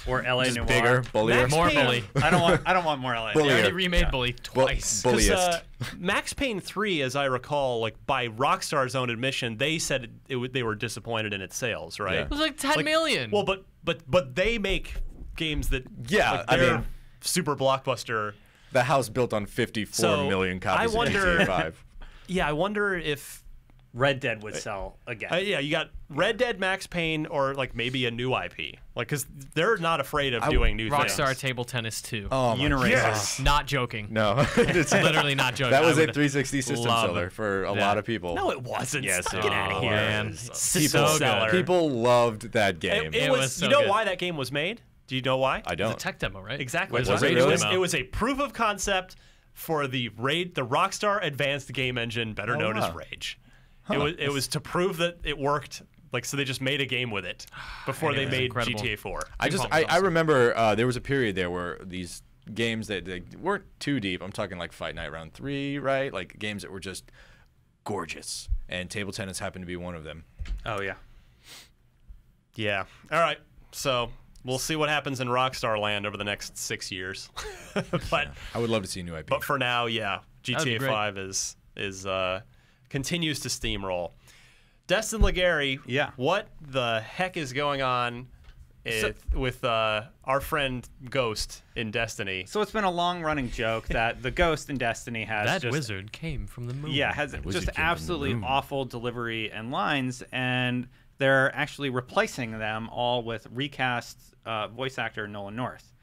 D: or LA
B: Just
D: Noire.
B: bigger, bullier.
A: Max
C: More
A: Payne-
C: Bully.
D: I don't want more LA.
C: They
B: Bully.
C: already
B: Yeah.
C: remade Bully twice.
B: Bulliest.
A: Max Payne 3, as I recall, like by Rockstar's own admission, they said they were disappointed in its sales, right?
B: Yeah.
C: It was like 10 million.
A: Well, but they make games that
B: Yeah,
A: like,
B: I
A: they're
B: mean-
A: super blockbuster.
B: The house built on 54 million
A: So,
B: copies
A: I wonder-
B: of GTA 5.
A: Yeah, I wonder if
D: Red Dead would sell again.
A: yeah, you got Red Dead, Max Payne, or like maybe a new IP, like because they're not afraid of doing new
C: Rockstar
A: things.
C: Table Tennis 2.
B: Oh, my
D: Uniracer.
A: Yes.
C: Not joking.
B: No. It's
C: Literally not joking.
B: That was
C: I
B: a
C: would
B: 360 system
C: love
B: seller for a
C: that.
B: lot of people.
A: No, it wasn't.
B: Yes,
A: Stop,
B: it
A: get out of
C: was.
A: here.
C: Man.
A: System
C: So
A: seller.
C: good.
B: People loved that game.
A: It
C: It
A: was.
C: was so
A: You know
C: good.
A: why that game was made? Do you know why?
B: I
C: It's
B: don't.
C: a tech demo, right?
A: Exactly.
C: Was
B: it
A: it,
B: really?
A: was, it was a proof of concept for the Rockstar Advanced Game Engine, better known as
B: wow.
A: Rage. It was to prove that it worked. Like so, they just made a game with it before they
C: It's
A: made
C: incredible.
A: GTA 4.
B: I remember there was a period there where these games that they weren't too deep. I'm talking like Fight Night Round 3, right? Like games that were just gorgeous. And Table Tennis happened to be one of them.
D: Oh yeah.
A: Yeah. All right. So we'll see what happens in Rockstar Land over the next 6 years. but
B: I would love to see a new IP.
A: but for now, yeah,
C: be
A: GTA
C: great.
A: 5 is continues to steamroll. Destin Legary,
D: Yeah.
A: what the heck is going on with our friend Ghost in Destiny?
D: So it's been a long-running joke that the Ghost in Destiny has
C: That
D: just,
C: wizard came from the moon.
D: yeah, has
B: wizard
D: just
B: came from the
D: absolutely
B: moon.
D: awful delivery and lines, and they're actually replacing them all with recast voice actor Nolan North.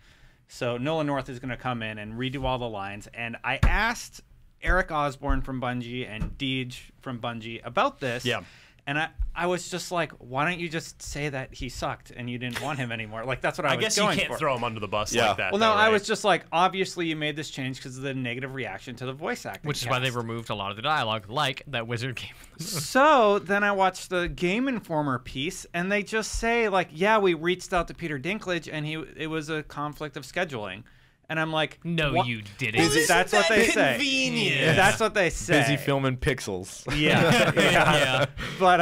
D: So Nolan North is going to come in and redo all the lines, and I asked Eric Osborne from Bungie and Deej from Bungie about this.
A: Yeah.
D: And I was just like, why don't you just say that he sucked and you didn't want him anymore? Like, that's what I was
A: guess you
D: going
A: can't
D: for.
A: throw him under the bus
B: Yeah.
A: like that.
D: Well, no,
A: though,
D: I
A: right?
D: was just like, obviously you made this change because of the negative reaction to the voice acting.
C: Which is why they
D: cast.
C: removed a lot of the dialogue, like that wizard came from the moon.
D: So then I watched the Game Informer piece, and they just say like, yeah, we reached out to Peter Dinklage, and it was a conflict of scheduling. And I'm like,
C: No,
D: what?
C: you didn't.
D: Well, that's what they say.
A: Convenient.
D: That's what they say.
B: Busy filming pixels.
D: Yeah, yeah.
C: Yeah.
D: But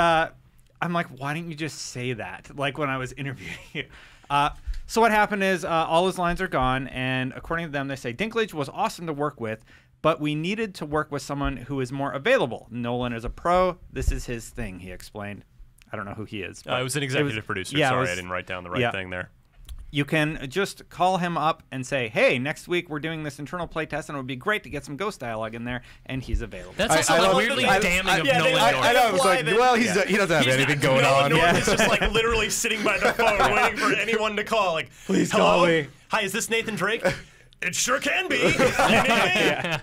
D: I'm like, why didn't you just say that? Like when I was interviewing you. So what happened is all his lines are gone, and according to them, they say Dinklage was awesome to work with, but we needed to work with someone who is more available. Nolan is a pro. This is his thing, he explained. I don't know who he is.
A: I was an executive producer.
D: yeah, it
A: Sorry,
D: was-
A: I didn't write down the right
D: yeah.
A: thing there.
D: You can just call him up and say, hey, next week we're doing this internal playtest, and it would be great to get some ghost dialogue in there, and he's available.
C: That's
B: I-
C: also
B: I
C: like
B: love-
C: weirdly
B: I-
C: damning of
A: yeah,
C: Nolan
A: I-
C: North.
B: I know. It was
A: Why
B: like,
A: then-
B: well, he doesn't have anything going on.
A: North
B: Yeah.
A: is just like literally sitting by the phone waiting for anyone to call. Like,
D: Please
A: hello?
D: call me.
A: Hi, is this Nathan Drake? It sure can be. You need me?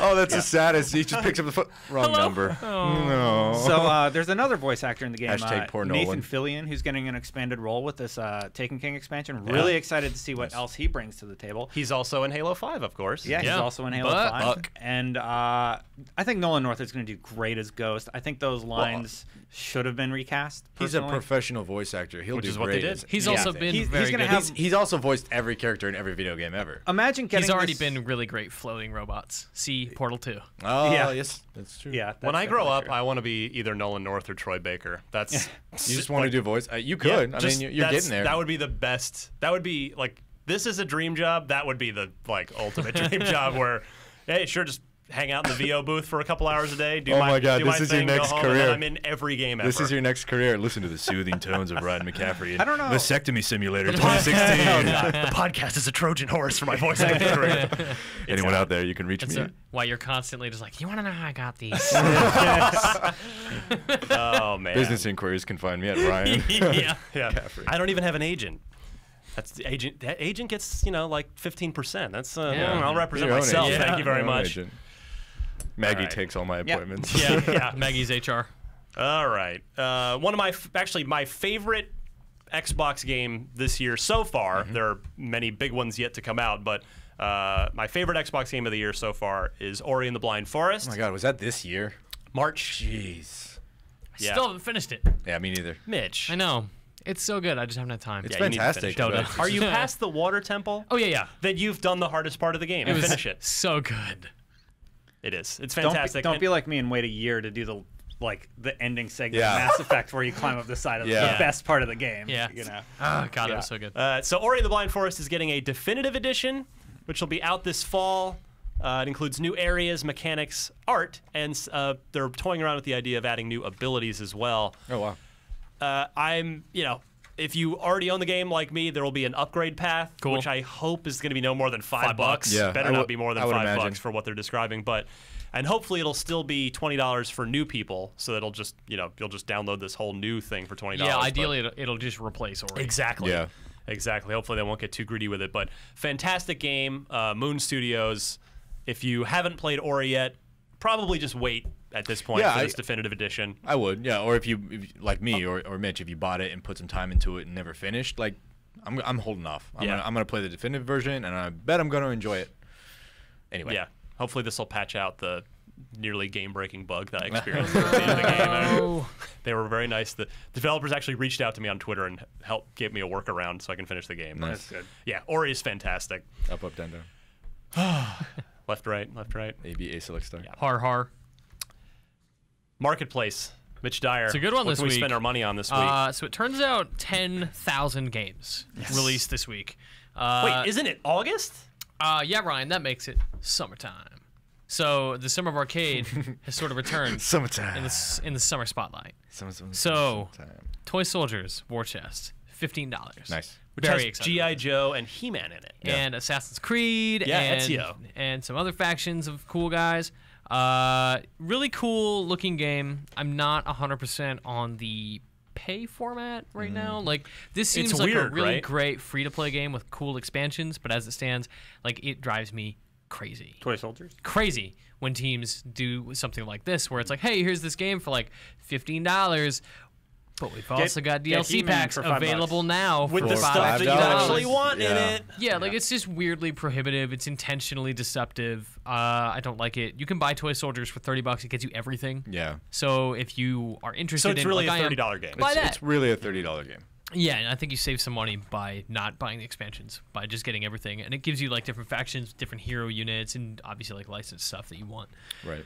B: Oh, that's the saddest. He just picks up the phone. Wrong number. No.
D: So there's another voice actor in the game,
B: Hashtag poor
D: Nathan
B: Nolan.
D: Fillion, who's getting an expanded role with this Taken King expansion. Really excited to see what else he brings to the table.
A: He's also in Halo 5, of course.
D: Yeah, he's
C: Yeah.
D: also in Halo
C: Buck.
D: 5.
B: Buck.
D: And I think Nolan North is going to do great as Ghost. I think those lines should have been recast.
B: He's a
D: personally.
B: professional voice actor. He'll
A: Which
B: do
A: is what they
B: great
A: did.
B: as
C: He's
D: Yeah.
C: also been
D: He's
C: very
D: gonna
C: good.
D: have-
B: He's also voiced every character in every video game ever.
D: Imagine getting
C: He's already
D: this-
C: been really great floating robots. See Portal 2.
B: Oh,
D: Yeah.
B: yes, that's true.
D: Yeah.
A: When
D: that's
A: I grow
D: definitely
A: up,
D: true.
A: I want to be either Nolan North or Troy Baker. That's
B: You just want to do voice? You could. I mean, you're getting there.
A: That would be the best. That would be like, this is a dream job. That would be the like ultimate dream job where, hey, sure, just hang out in the VO booth for a couple hours a day. Do
B: Oh
A: my
B: my God,
A: do
B: this
A: my
B: is your
A: thing, go
B: next
A: home, and
B: career.
A: then I'm in every game ever.
B: This is your next career. Listen to the soothing tones of Ryan McCaffrey. In
D: I don't know.
B: Vasectomy Simulator 2016.
A: The podcast is a Trojan horse for my voice acting career.
B: Anyone out there, you can reach me.
C: So, why you're constantly just like, you want to know how I got these?
A: Oh man.
B: Business inquiries can find me at Ryan.
C: Yeah.
B: McCaffrey.
A: I don't even have an agent. That's the agent. That agent gets like 15%. That's I'll represent
B: Your own
A: myself.
B: agent.
A: Thank you very
B: Your own
A: much.
B: agent. Maggie
A: right.
B: takes all my appointments.
C: Yeah. Maggie's HR.
A: All right. One of my favorite Xbox game this year so far. There are many big ones yet to come out, but my favorite Xbox game of the year so far is Ori and the Blind Forest.
B: Oh my God, was that this year?
A: March.
B: Jeez.
A: Yeah.
C: Still haven't finished it.
B: Yeah, me neither.
A: Mitch.
C: I know. It's so good. I just haven't had time.
B: It's
A: Yeah, you need to
B: fantastic.
A: finish it.
B: but
A: Are
B: it's
A: you
B: just-
A: past the water temple?
C: Oh, yeah.
A: Then you've done the hardest part of the game.
C: It was
A: Finish it.
C: so good.
A: It is. It's
D: Don't
A: fantastic.
D: be like me and wait a year to do the ending segment
B: Yeah.
D: of Mass Effect where you climb up the side of
B: Yeah.
D: the best part of the game.
C: Yeah.
D: You know.
C: Oh, God,
D: Yeah.
C: it was so good.
A: So Ori and the Blind Forest is getting a definitive edition, which will be out this fall. It includes new areas, mechanics, art, and they're toying around with the idea of adding new abilities as well.
B: Oh, wow.
A: If you already own the game like me, there will be an upgrade path,
C: Cool.
A: which I hope is going to be no more than $5.
B: Yeah,
A: Better
B: I
A: not
B: would-
A: be more than
B: I would
A: $5
B: imagine.
A: for what they're describing, and hopefully it'll still be $20 for new people, so that'll just you'll just download this whole new thing for $20.
C: Yeah,
A: but-
C: ideally it'll just replace Ori.
A: Exactly.
B: Yeah.
A: Exactly. Hopefully they won't get too greedy with it. But fantastic game. Moon Studios. If you haven't played Ori yet, probably just wait at this point
B: Yeah,
A: for this definitive edition.
B: I would, yeah. Or if you like me or Mitch, if you bought it and put some time into it and never finished, like I'm holding off. I'm gonna play the definitive version, and I bet I'm gonna enjoy it. Anyway.
A: Yeah. Hopefully this will patch out the nearly game-breaking bug that I experienced at the end of the game.
C: Oh.
A: They were very nice. The developers actually reached out to me on Twitter and gave me a workaround so I can finish the game.
B: Nice.
D: That's good.
A: Yeah, Ori is fantastic.
B: Up, down, down.
A: Left, right.
B: A, B, A, select star.
C: Har.
A: Marketplace. Mitch Dyer.
C: It's a good one
A: what
C: this
A: can we
C: week.
A: spend our money on this week?
C: So it turns out 10,000 games released this week.
A: Wait, isn't it August?
C: Yeah, Ryan, that makes it summertime. So the Summer of Arcade has sort of returned
B: Summertime.
C: in the summer spotlight.
B: Summertime.
C: Toy Soldiers War Chest, $15.
B: Nice.
A: Which
C: Very
A: has
C: exciting.
A: G.I. Joe and He-Man in it.
C: And Assassin's Creed,
A: Yeah,
C: and
A: Ezio.
C: and some other factions of cool guys. Really cool looking game. I'm not 100% on the pay format right now. Like this seems like a
A: weird,
C: really
A: right?
C: great free-to-play game with cool expansions, but as it stands, like it drives me crazy.
D: Toy Soldiers.
C: Crazy when teams do something like this where it's like, hey, here's this game for like $15, but we've also got
D: get
C: DLC
D: He-Man
C: packs
D: for $5
C: available now
A: With
C: for
A: the stuff that you
B: $5.
A: actually want in
B: Yeah.
A: it.
C: yeah, like it's just weirdly prohibitive. It's intentionally deceptive. I don't like it. You can buy Toy Soldiers for $30. It gets you everything.
B: Yeah.
C: So if you are interested
A: So it's
C: in
A: really
C: like
A: a
C: I am,
A: $30 game.
C: buy that.
B: It's really a $30 game.
C: Yeah, and I think you save some money by not buying the expansions, by just getting everything. And it gives you like different factions, different hero units, and obviously like licensed stuff that you want.
B: Right.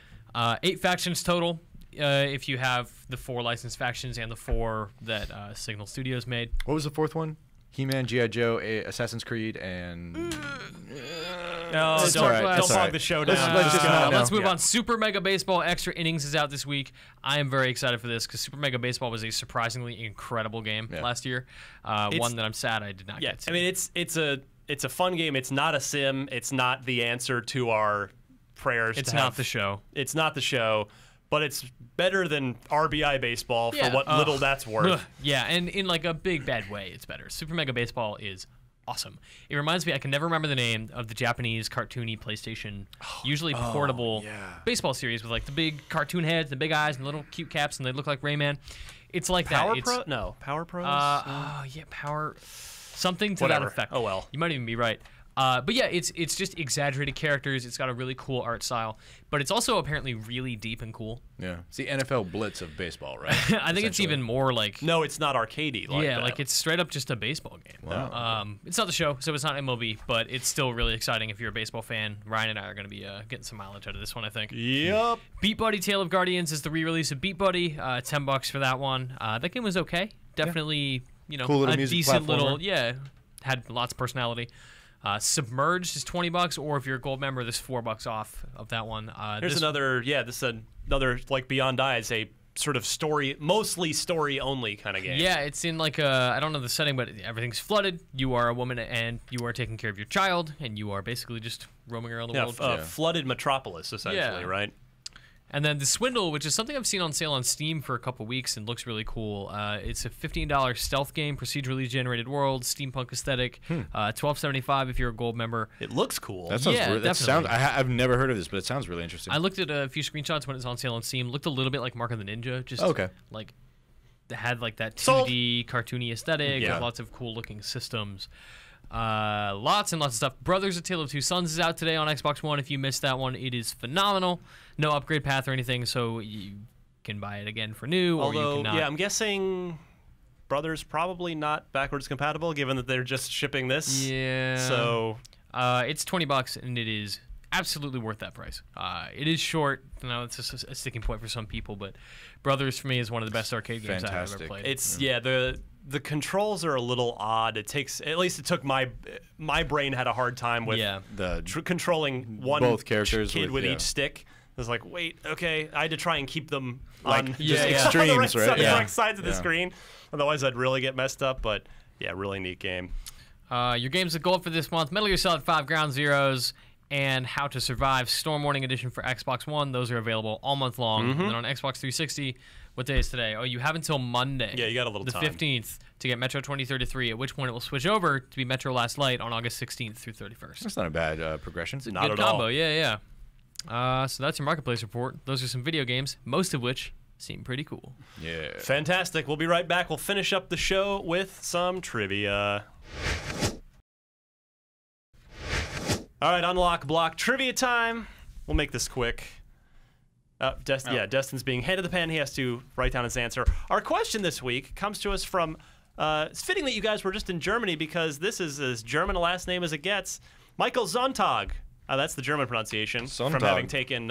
C: 8 factions total. If you have the 4 licensed factions and the 4 that Signal Studios made.
B: What was the fourth one? He-Man, G.I. Joe, Assassin's Creed, and...
A: No,
C: It's
A: don't,
C: all right,
A: don't
C: it's all
A: bog
B: right.
A: the show
B: Let's-
A: down.
B: let's just not-
C: Let's move
A: Yeah.
C: on. Super Mega Baseball Extra Innings is out this week. I am very excited for this because Super Mega Baseball was a surprisingly incredible game last year. One that I'm sad I did not
A: Yeah,
C: get to.
A: I mean it's a fun game. It's not a sim. It's not the answer to our prayers.
C: it's
A: to
C: not
A: have-
C: the show.
A: It's not the show, but it's better than RBI baseball for what little that's worth.
C: Yeah, and in like a big bad way, it's better. Super Mega Baseball is awesome. It reminds me, I can never remember the name of the Japanese cartoony PlayStation, usually portable baseball series with like the big cartoon heads, the big eyes, and little cute caps, and they look like Rayman. It's like
A: Power
C: that.
A: Pro? No, Power Pros.
C: Yeah, Power, something to
A: Whatever.
C: that effect.
A: Oh, well.
C: You might even be right. But yeah, it's just exaggerated characters. It's got a really cool art style, but it's also apparently really deep and cool.
B: Yeah. It's the NFL blitz of baseball, right?
C: I think it's even more like
A: No, it's not arcadey like
C: yeah,
A: that.
C: like it's straight up just a baseball game.
B: Wow.
C: It's not the show, so it's not MLB, but it's still really exciting if you're a baseball fan. Ryan and I are going to be getting some mileage out of this one, I think.
A: Yep.
C: Beat Buddy Tale of Guardians is the re-release of Beat Buddy. $10 for that one. That game was okay. Definitely,
B: Cool little
C: a
B: music
C: decent little,
B: platformer.
C: had lots of personality. Submerged is $20, or if you're a gold member, there's $4 off of that one.
A: Here's another, this is another, like Beyond Die is a sort of mostly story only kind of game.
C: Yeah, it's in like I don't know the setting, but everything's flooded. You are a woman and you are taking care of your child, and you are basically just roaming around the world.
A: Flooded metropolis, essentially, right?
C: And then The Swindle, which is something I've seen on sale on Steam for a couple weeks and looks really cool. It's a $15 stealth game, procedurally generated world, steampunk aesthetic. $12.75 if you're a gold member.
A: It looks cool.
B: That sounds. I've never heard of this, but it sounds really interesting.
C: I looked at a few screenshots when it was on sale on Steam. Looked a little bit like Mark of the Ninja. Just like it had like that 2D cartoony aesthetic. With lots of cool looking systems. Lots and lots of stuff. Brothers: A Tale of Two Sons is out today on Xbox One. If you missed that one, it is phenomenal. No upgrade path or anything, so you can buy it again for new.
A: Although,
C: or you cannot.
A: I'm guessing Brothers probably not backwards compatible, given that they're just shipping this.
C: Yeah.
A: So
C: it's $20, and it is absolutely worth that price. It is short. You know, it's just a sticking point for some people, but Brothers for me is one of the best arcade games I've ever played.
A: It's the controls are a little odd. It took my brain had a hard time with controlling both characters kid with each stick. I was like, wait, okay. I had to try and keep them on
B: extremes,
A: on the right sides of the screen. Otherwise, I'd really get messed up. But yeah, really neat game.
C: Your games of gold for this month: Metal Gear Solid 5 Ground Zeroes and How to Survive Storm Warning Edition for Xbox One. Those are available all month long. And then on Xbox 360, what day is today? Oh, you have until Monday.
A: Yeah, you got a little time.
C: The 15th to get Metro 2033, at which point it will switch over to be Metro Last Light on August 16th through 31st.
B: That's not a bad progression.
C: It's a good combo, yeah. So that's your Marketplace report. Those are some video games, most of which seem pretty cool.
B: Yeah.
A: Fantastic. We'll be right back. We'll finish up the show with some trivia. All right, Unlock Block trivia time. We'll make this quick. Destin's being handed the pen. He has to write down his answer. Our question this week comes to us from, it's fitting that you guys were just in Germany because this is as German a last name as it gets. Michael Sonntag. That's the German pronunciation from having taken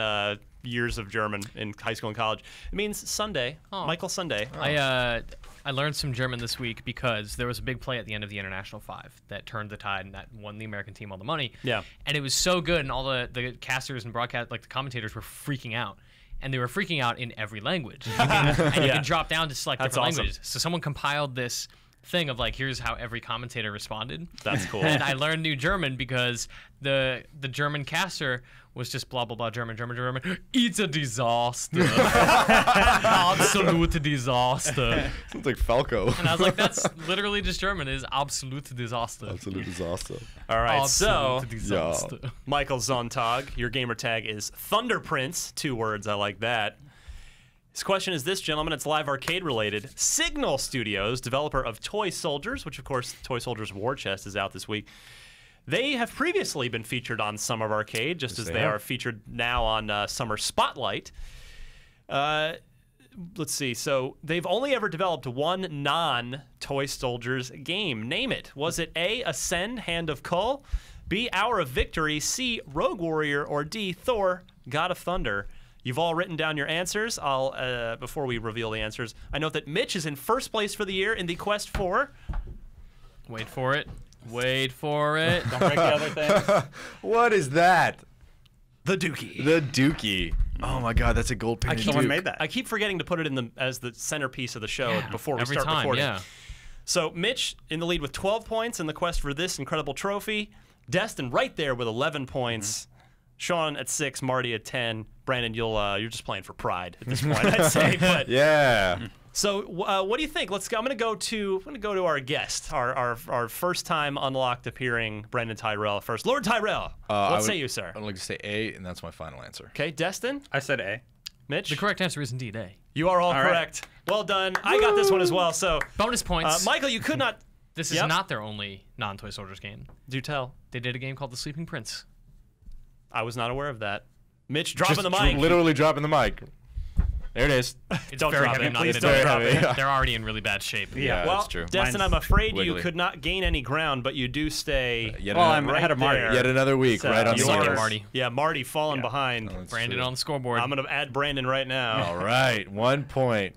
A: years of German in high school and college. It means Sunday. Oh. Michael Sunday.
C: Oh. I learned some German this week because there was a big play at the end of the International 5 that turned the tide and that won the American team all the money.
A: Yeah.
C: And it was so good, and all the casters and broadcast, like the commentators, were freaking out. And they were freaking out in every language. You can drop down to select different languages. So someone compiled this thing of like, here's how every commentator responded.
A: That's cool.
C: And I learned new German because the German caster was just blah blah blah German. It's a disaster. Absolute disaster.
B: Sounds like Falco.
C: And I was like, that's literally just German. It is absolute disaster.
B: Absolute disaster.
A: All right,
C: absolute disaster.
A: Michael Sonntag, your gamer tag is Thunder Prince. 2 words. I like that. His question is this, gentlemen. It's live arcade related. Signal Studios, developer of Toy Soldiers, which of course Toy Soldiers War Chest is out this week. They have previously been featured on Summer of Arcade, just as they are featured now on Summer Spotlight. Let's see. So they've only ever developed one non-Toy Soldiers game. Name it. Was it A, Ascend, Hand of Kull, B, Hour of Victory, C, Rogue Warrior, or D, Thor, God of Thunder? You've all written down your answers. I'll before we reveal the answers, I note that Mitch is in first place for the year in the quest for...
C: Wait for it. Wait for it.
D: Don't break the other things.
B: What is that?
A: The Dookie.
B: The Dookie. Oh my God, that's a gold painted
D: Someone made that.
A: I keep forgetting to put it in as the centerpiece of the show before we start
C: time,
A: recording.
C: Yeah.
A: So Mitch in the lead with 12 points in the quest for this incredible trophy. Destin right there with 11 points. Sean at 6, Marty at 10. Brandon, you're just playing for pride at this point, I'd say. But
B: yeah.
A: So what do you think? I'm going to go to our guest, our first time unlocked appearing Brandon Tyrell first. Lord Tyrell, what say you, sir?
B: I'd like to say A, and that's my final answer.
A: Okay, Destin?
D: I said A.
A: Mitch?
C: The correct answer is indeed A.
A: You are all correct. Right. Well done. I got this one as well. So
C: bonus points.
A: Michael, you could not.
C: This is not their only non-Toy Soldiers game.
A: Do tell.
C: They did a game called The Sleeping Prince.
A: I was not aware of that. Mitch, dropping the mic.
B: Literally dropping the mic. There it is.
C: It's
A: don't
C: very
A: drop
C: heavy.
A: it. Please don't drop it.
C: They're already in really bad shape.
B: Yeah,
A: well,
B: that's true.
A: Destin, I'm afraid you could not gain any ground, but you do stay.
D: I'm ahead of Marty.
B: Yet another week,
A: So
B: right on the
C: Second,
B: mark.
C: Marty.
A: Yeah, Marty falling behind.
C: Brandon
B: true.
C: on the scoreboard.
A: I'm going to add Brandon right now.
B: All right, 1 point.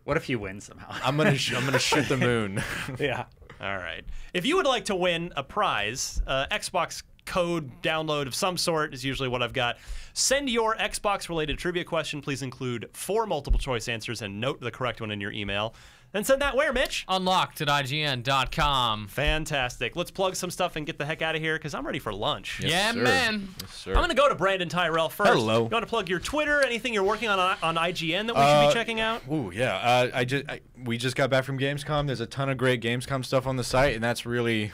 D: What if he wins somehow?
B: I'm gonna shoot the moon.
D: Yeah.
A: All right. If you would like to win a prize, Xbox code download of some sort is usually what I've got. Send your Xbox-related trivia question. Please include 4 multiple-choice answers and note the correct one in your email. Then send that where, Mitch?
C: Unlocked@IGN.com.
A: Fantastic. Let's plug some stuff and get the heck out of here because I'm ready for lunch.
B: Yes,
C: Yeah,
B: sir.
C: man.
B: Yes, sir.
A: I'm going to go to Brandon Tyrell first.
B: Hello.
A: You want to plug your Twitter? Anything you're working on IGN that we should be checking out?
B: Ooh, yeah. We just got back from Gamescom. There's a ton of great Gamescom stuff on the site, and that's really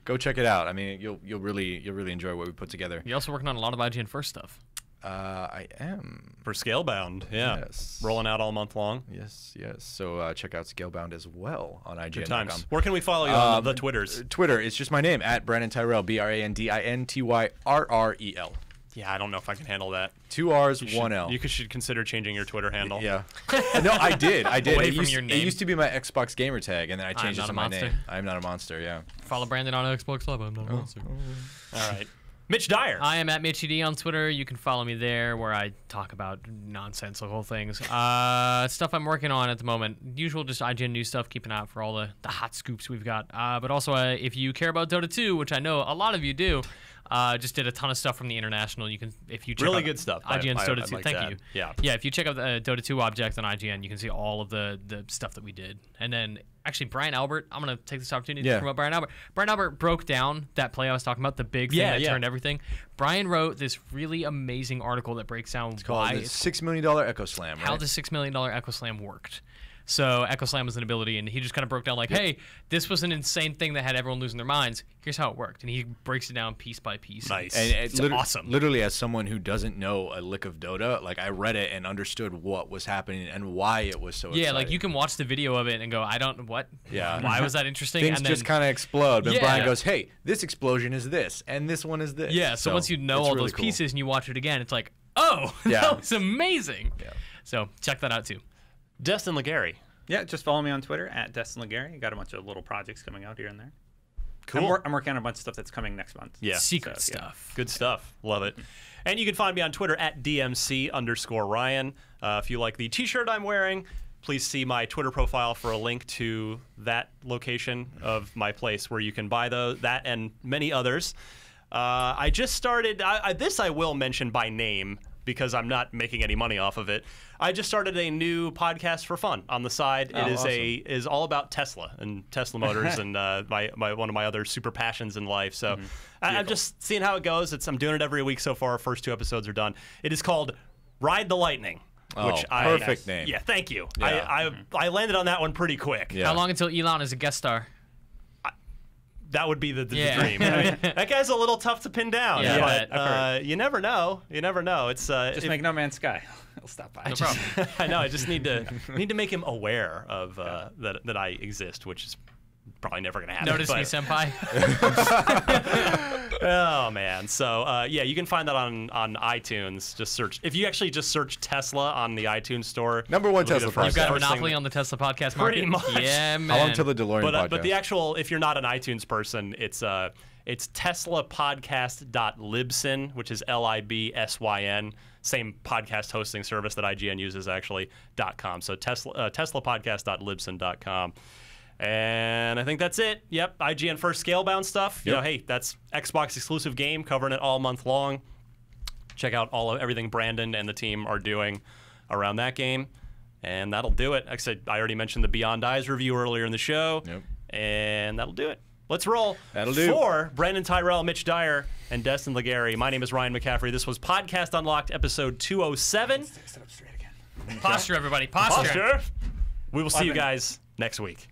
B: go check it out. I mean, you'll really enjoy what we put together.
C: You're also working on a lot of IGN First stuff.
B: I am.
A: For Scalebound, yeah.
B: Yes.
A: Rolling out all month long.
B: Yes. So check out Scalebound as well on IGN.com.
A: Good times. Where can we follow you on the Twitters?
B: Twitter, it's just my name, @Brandon Tyrell, BRANDINTYRREL.
A: Yeah, I don't know if I can handle that.
B: 2 R's, 1 L.
A: You should consider changing your Twitter handle.
B: Yeah. No, I did.
C: Away
B: It
C: from your
B: it
C: name.
B: used to be my Xbox gamer tag, and then I changed it
C: not
B: to
C: a
B: my
C: monster.
B: name. I'm not a monster, yeah.
C: Follow Brandon on Xbox Live. I'm not a monster.
A: All right. Mitch Dyer.
C: I am @MitchyD on Twitter. You can follow me there where I talk about nonsensical things. Stuff I'm working on at the moment. Usual just IGN news stuff, keeping an eye out for all the hot scoops we've got. But also, if you care about Dota 2, which I know a lot of you do, just did a ton of stuff from the International. You can, if you check
A: Really
C: out
A: good stuff.
C: IGN's
A: I
C: Dota 2.
A: like
C: Thank
A: that.
C: you.
A: Yeah.
C: Yeah, if you check out the Dota 2 object on IGN, you can see all of the stuff that we did. And then, actually, Brian Albert, I'm going to take this opportunity to promote Brian Albert. Brian Albert broke down that play I was talking about, the big thing that turned everything. Brian wrote this really amazing article that breaks down why
B: The $6 million Echo Slam, right?
C: how the $6 million Echo Slam worked. So Echo Slam was an ability, and he just kind of broke down like, hey, this was an insane thing that had everyone losing their minds. Here's how it worked. And he breaks it down piece by piece.
A: Nice.
B: And
A: it's awesome.
B: Literally, as someone who doesn't know a lick of Dota, like I read it and understood what was happening and why it was so exciting.
C: Like you can watch the video of it and go, I don't, what?
B: Yeah.
C: Why was that interesting?
B: Things
C: and then,
B: just kind of explode. But
C: Yeah.
B: Brian goes, hey, this explosion is this, and this one is this.
C: Yeah, so once you know
B: it's
C: all
B: really
C: those
B: cool.
C: pieces and you watch it again, it's like, oh,
B: Yeah.
C: that was amazing.
B: Yeah.
C: So check that out too.
A: Destin Legary.
D: Yeah, just follow me on Twitter @DestinLegary. Got a bunch of little projects coming out here and there.
A: Cool.
D: I'm working on a bunch of stuff that's coming next month.
A: Yeah.
C: Secret
D: So, yeah.
C: stuff.
A: Good stuff. Love it. And you can find me on Twitter @DMC_Ryan. If you like the t-shirt I'm wearing, please see my Twitter profile for a link to that location of my place where you can buy that and many others. I just started, this I will mention by name because I'm not making any money off of it. I just started a new podcast for fun on the side.
D: Oh,
A: It is
D: awesome.
A: is all about Tesla and Tesla Motors and my one of my other super passions in life. So I'm just seeing how it goes. I'm doing it every week so far. First 2 episodes are done. It is called Ride the Lightning. Which
B: perfect name.
A: Yeah, thank you.
B: Yeah.
A: I landed on that one pretty quick.
B: Yeah.
C: How long until Elon is a guest star?
A: That would be the
C: Yeah.
A: dream. I mean, that guy's a little tough to pin down.
C: Yeah,
A: but
C: I've
A: you never know. You never know. It's
D: Just make No Man's Sky. He'll stop by.
C: No problem.
A: I know. I just need to make him aware of that I exist, which is probably never going to happen.
C: Notice me,
A: but-
C: senpai.
A: Oh man. So yeah, you can find that on iTunes. Just search. If you actually just search Tesla on the iTunes store.
B: #1
A: it'll be the
B: Tesla
A: first-
C: You've got a
A: first thing
C: monopoly
A: that-
C: on the Tesla podcast market.
A: Pretty much.
C: Yeah, man.
B: How long till the DeLorean podcast?
A: But the actual, if you're not an iTunes person, it's teslapodcast.libsyn, which is LIBSYN. Same podcast hosting service that IGN uses actually .com. So teslapodcast.libsyn.com. And I think that's it. Yep, IGN First Scalebound stuff. You know, hey, that's Xbox exclusive game, covering it all month long. Check out everything Brandon and the team are doing around that game. And that'll do it. Like I said, I already mentioned the Beyond Eyes review earlier in the show.
B: Yep.
A: And that'll do it. Let's roll.
B: That'll do.
A: For Brandon Tyrell, Mitch Dyer, and Destin Legary, my name is Ryan McCaffrey. This was Podcast Unlocked, episode 207.
D: Sit up straight again.
C: Posture, everybody. Posture.
A: Posture. We will see you guys next week.